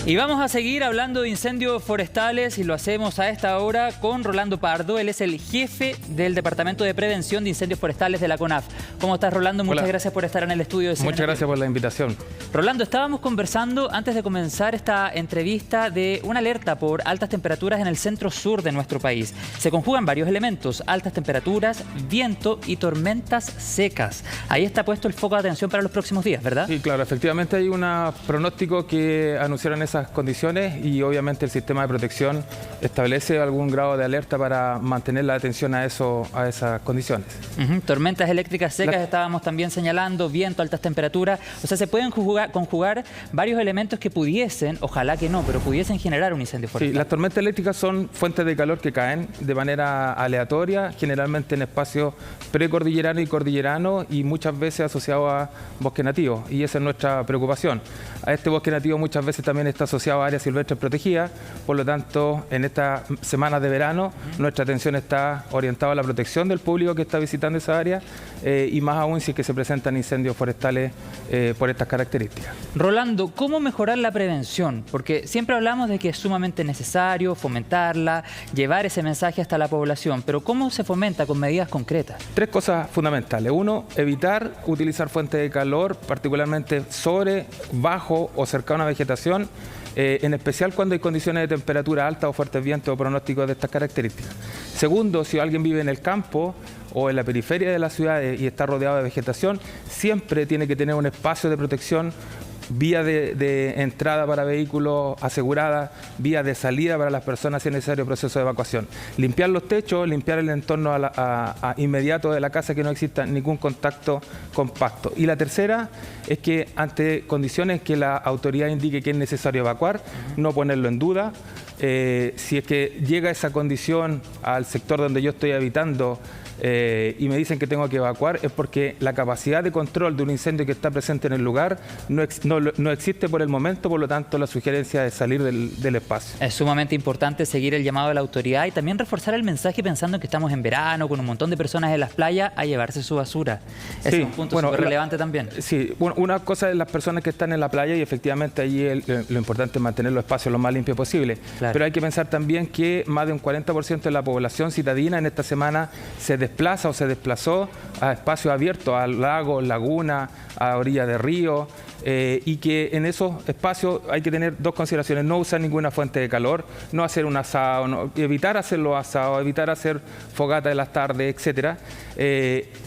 Y vamos a seguir hablando de incendios forestales y lo hacemos a esta hora con Rolando Pardo. Él es el jefe del Departamento de Prevención de Incendios Forestales de la CONAF. ¿Cómo estás, Rolando? Muchas gracias por estar en el estudio de CNN. Muchas gracias por la invitación. Rolando, estábamos conversando antes de comenzar esta entrevista de una alerta por altas temperaturas en el centro sur de nuestro país. Se conjugan varios elementos: altas temperaturas, viento y tormentas secas. Ahí está puesto el foco de atención para los próximos días, ¿verdad? Sí, claro. Efectivamente hay un pronóstico que anunciaron esas condiciones y obviamente el sistema de protección establece algún grado de alerta para mantener la atención a esas condiciones. Tormentas eléctricas secas estábamos también señalando, viento, altas temperaturas. O sea, se pueden conjugar varios elementos que pudiesen, ojalá que no, pero pudiesen generar un incendio forestal. Sí, las tormentas eléctricas son fuentes de calor que caen de manera aleatoria, generalmente en espacios precordillerano y cordillerano y muchas veces asociados a bosque nativo, y esa es nuestra preocupación. A este bosque nativo muchas veces también está asociado a áreas silvestres protegidas, por lo tanto en estas semanas de verano nuestra atención está orientada a la protección del público que está visitando esa área y más aún si es que se presentan incendios forestales por estas características. Rolando, ¿cómo mejorar la prevención? Porque siempre hablamos de que es sumamente necesario fomentarla, llevar ese mensaje hasta la población, pero ¿cómo se fomenta con medidas concretas? Tres cosas fundamentales. Uno, evitar utilizar fuentes de calor, particularmente sobre, bajo o cercano a vegetación, en especial cuando hay condiciones de temperatura alta o fuertes vientos o pronósticos de estas características. Segundo, si alguien vive en el campo o en la periferia de la ciudad y está rodeado de vegetación, siempre tiene que tener un espacio de protección, vía de entrada para vehículos asegurada, vía de salida para las personas si es necesario proceso de evacuación. Limpiar los techos, limpiar el entorno inmediato de la casa, que no exista ningún contacto compacto. Y la tercera es que ante condiciones que la autoridad indique que es necesario evacuar, no ponerlo en duda. Si es que llega esa condición al sector donde yo estoy habitando y me dicen que tengo que evacuar, es porque la capacidad de control de un incendio que está presente en el lugar no existe por el momento, por lo tanto la sugerencia es salir del espacio. Es sumamente importante seguir el llamado de la autoridad y también reforzar el mensaje pensando que estamos en verano, con un montón de personas en las playas, a llevarse su basura. Ese es un punto súper relevante también. Sí, una cosa es las personas que están en la playa y efectivamente allí lo importante es mantener los espacios lo más limpios posible. Claro. Pero hay que pensar también que más de un 40% de la población citadina en esta semana se desplaza o se desplazó a espacios abiertos, a lagos, lagunas, a orillas de río, y que en esos espacios hay que tener dos consideraciones: no usar ninguna fuente de calor, no hacer un asado, evitar hacer los asados, evitar hacer fogata de las tardes, etcétera,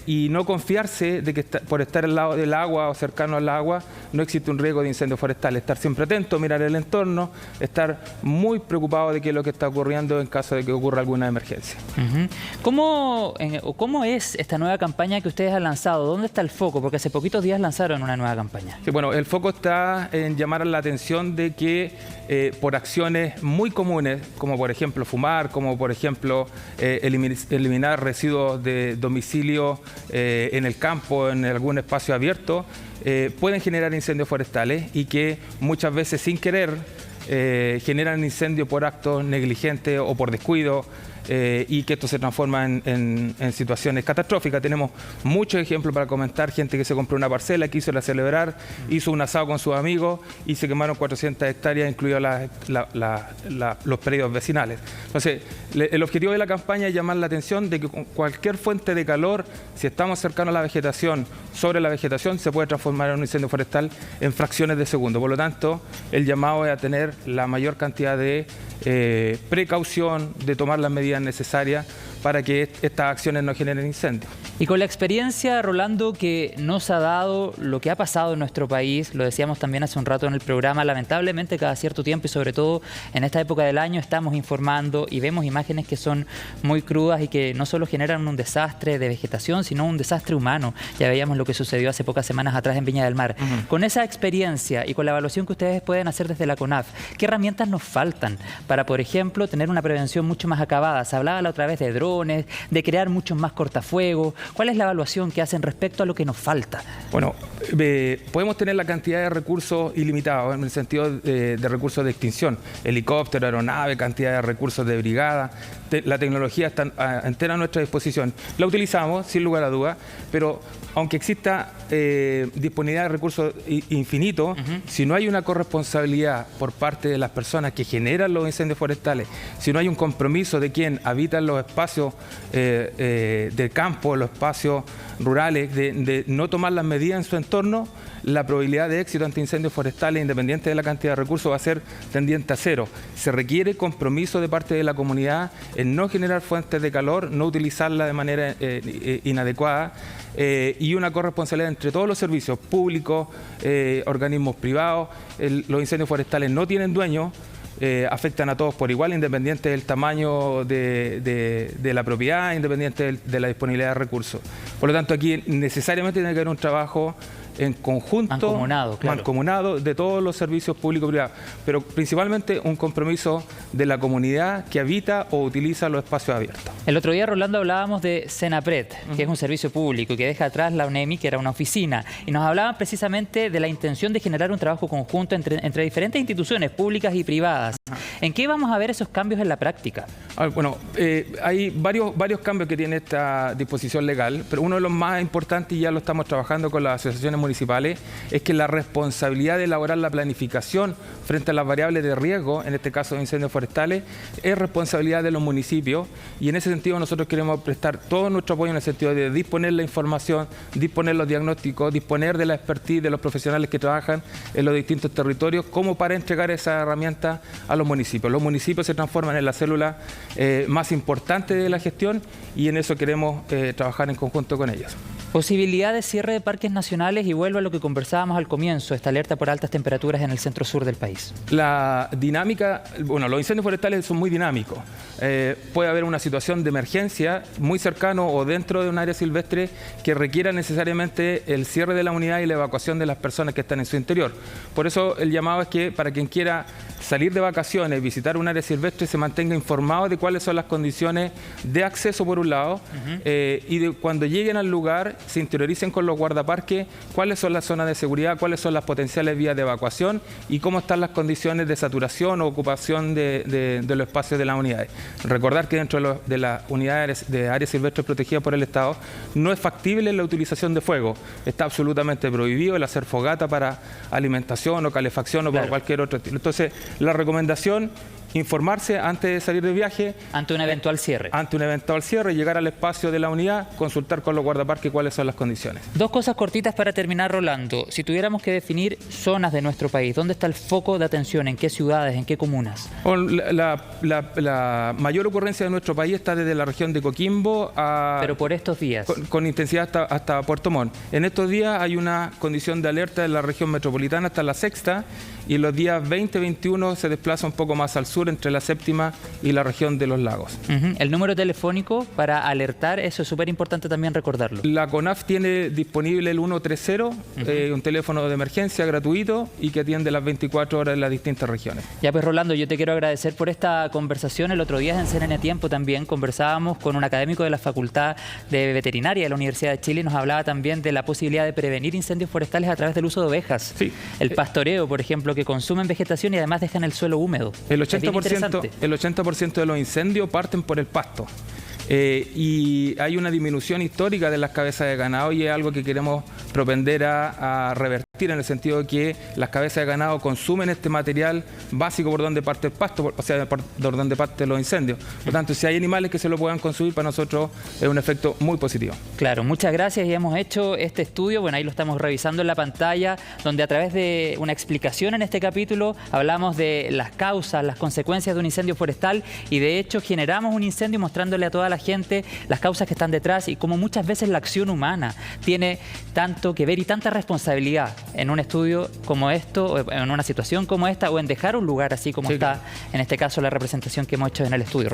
y no confiarse de que por estar al lado del agua o cercano al agua no existe un riesgo de incendio forestal. Estar siempre atento, mirar el entorno, estar muy preocupado de qué es lo que está ocurriendo en caso de que ocurra alguna emergencia. ¿Cómo es esta nueva campaña que ustedes han lanzado? ¿Dónde está el foco? Porque hace poquitos días lanzaron una nueva campaña. Sí, bueno, el foco está en llamar la atención de que por acciones muy comunes, como por ejemplo fumar, como por ejemplo eliminar residuos de domicilio en el campo, en algún espacio abierto, pueden generar incendios forestales y que muchas veces sin querer generan incendios por actos negligentes o por descuido, y que esto se transforma en situaciones catastróficas. Tenemos muchos ejemplos para comentar: gente que se compró una parcela, quiso celebrar, hizo un asado con sus amigos y se quemaron 400 hectáreas, incluidos los predios vecinales. Entonces, el objetivo de la campaña es llamar la atención de que con cualquier fuente de calor, si estamos cercanos a la vegetación, sobre la vegetación, se puede transformar en un incendio forestal en fracciones de segundo. Por lo tanto, el llamado es a tener la mayor cantidad de precaución, de tomar las medidas necesarias para que estas acciones no generen incendios. Y con la experiencia, Rolando, que nos ha dado lo que ha pasado en nuestro país, lo decíamos también hace un rato en el programa, lamentablemente cada cierto tiempo y sobre todo en esta época del año estamos informando y vemos imágenes que son muy crudas y que no solo generan un desastre de vegetación, sino un desastre humano. Ya veíamos lo que sucedió hace pocas semanas atrás en Viña del Mar. Con esa experiencia y con la evaluación que ustedes pueden hacer desde la CONAF, ¿qué herramientas nos faltan para, por ejemplo, tener una prevención mucho más acabada? Se hablaba la otra vez de drones, de crear muchos más cortafuegos, ¿Cuál es la evaluación que hacen respecto a lo que nos falta? Bueno, podemos tener la cantidad de recursos ilimitados en el sentido de recursos de extinción, helicóptero, aeronave, cantidad de recursos de brigada. La tecnología está entera a nuestra disposición. La utilizamos sin lugar a dudas, pero aunque exista disponibilidad de recursos infinitos, si no hay una corresponsabilidad por parte de las personas que generan los incendios forestales, si no hay un compromiso de quien habita en los espacios del campo, los espacios rurales, de no tomar las medidas en su entorno, la probabilidad de éxito ante incendios forestales, independiente de la cantidad de recursos, va a ser tendiente a cero. Se requiere compromiso de parte de la comunidad en no generar fuentes de calor, no utilizarla de manera inadecuada, y una corresponsabilidad entre todos los servicios públicos, organismos privados. Los incendios forestales no tienen dueños, afectan a todos por igual, independiente del tamaño de la propiedad, independiente de la disponibilidad de recursos. Por lo tanto, aquí necesariamente tiene que haber un trabajo en conjunto, mancomunado de todos los servicios públicos y privados, pero principalmente un compromiso de la comunidad que habita o utiliza los espacios abiertos. El otro día, Rolando, hablábamos de Senapred, que es un servicio público y que deja atrás la UNEMI, que era una oficina, y nos hablaban precisamente de la intención de generar un trabajo conjunto entre diferentes instituciones públicas y privadas. ¿En qué vamos a ver esos cambios en la práctica? Bueno, hay varios cambios que tiene esta disposición legal, pero uno de los más importantes, y ya lo estamos trabajando con las asociaciones municipales, es que la responsabilidad de elaborar la planificación frente a las variables de riesgo, en este caso de incendios forestales, es responsabilidad de los municipios, y en ese sentido nosotros queremos prestar todo nuestro apoyo en el sentido de disponer la información, disponer los diagnósticos, disponer de la expertise de los profesionales que trabajan en los distintos territorios, como para entregar esa herramienta a los municipios. Los municipios se transforman en la célula más importante de la gestión, y en eso queremos trabajar en conjunto con ellos. Posibilidad de cierre de parques nacionales, y vuelvo a lo que conversábamos al comienzo, esta alerta por altas temperaturas en el centro-sur del país. La dinámica, bueno, los incendios forestales son muy dinámicos. Puede haber una situación de emergencia muy cercano o dentro de un área silvestre que requiera necesariamente el cierre de la unidad y la evacuación de las personas que están en su interior. Por eso el llamado es que para quien quiera salir de vacaciones, visitar un área silvestre, se mantenga informado de cuáles son las condiciones de acceso por un lado, y cuando lleguen al lugar se interioricen con los guardaparques cuáles son las zonas de seguridad, cuáles son las potenciales vías de evacuación y cómo están las condiciones de saturación o ocupación de los espacios de las unidades. Recordar que dentro de las unidades de áreas silvestres protegidas por el Estado no es factible la utilización de fuego. Está absolutamente prohibido el hacer fogata para alimentación o calefacción o para cualquier otro estilo. Entonces, la recomendación: informarse antes de salir de viaje. Ante un eventual cierre. Ante un eventual cierre, llegar al espacio de la unidad, consultar con los guardaparques cuáles son las condiciones. Dos cosas cortitas para terminar, Rolando. Si tuviéramos que definir zonas de nuestro país, ¿dónde está el foco de atención? ¿En qué ciudades? ¿En qué comunas? La mayor ocurrencia de nuestro país está desde la región de Coquimbo a... Pero por estos días. Con intensidad hasta Puerto Montt. En estos días hay una condición de alerta en la región metropolitana hasta la sexta, y los días 20 y 21 se desplaza un poco más al sur, entre la séptima y la región de los lagos. El número telefónico para alertar, eso es súper importante también recordarlo. La CONAF tiene disponible el 130, un teléfono de emergencia gratuito y que atiende las 24 horas en las distintas regiones. Ya pues, Rolando, yo te quiero agradecer por esta conversación. El otro día en CNN Tiempo también conversábamos con un académico de la Facultad de Veterinaria de la Universidad de Chile, y nos hablaba también de la posibilidad de prevenir incendios forestales a través del uso de ovejas. Sí. El pastoreo, por ejemplo, que consumen vegetación y además dejan el suelo húmedo. El 80% de los incendios parten por el pasto. Y hay una disminución histórica de las cabezas de ganado, y es algo que queremos propender a revertir, en el sentido de que las cabezas de ganado consumen este material básico por donde parte el pasto, o sea, por donde parten los incendios. Por lo tanto, si hay animales que se lo puedan consumir, para nosotros es un efecto muy positivo. Claro, muchas gracias, y hemos hecho este estudio, bueno, ahí lo estamos revisando en la pantalla, donde a través de una explicación en este capítulo hablamos de las causas, las consecuencias de un incendio forestal, y de hecho generamos un incendio mostrándole a toda la gente las causas que están detrás y cómo muchas veces la acción humana tiene tanto que ver y tanta responsabilidad en un estudio como esto, o en una situación como esta, o en dejar un lugar así como está, en este caso, la representación que hemos hecho en el estudio.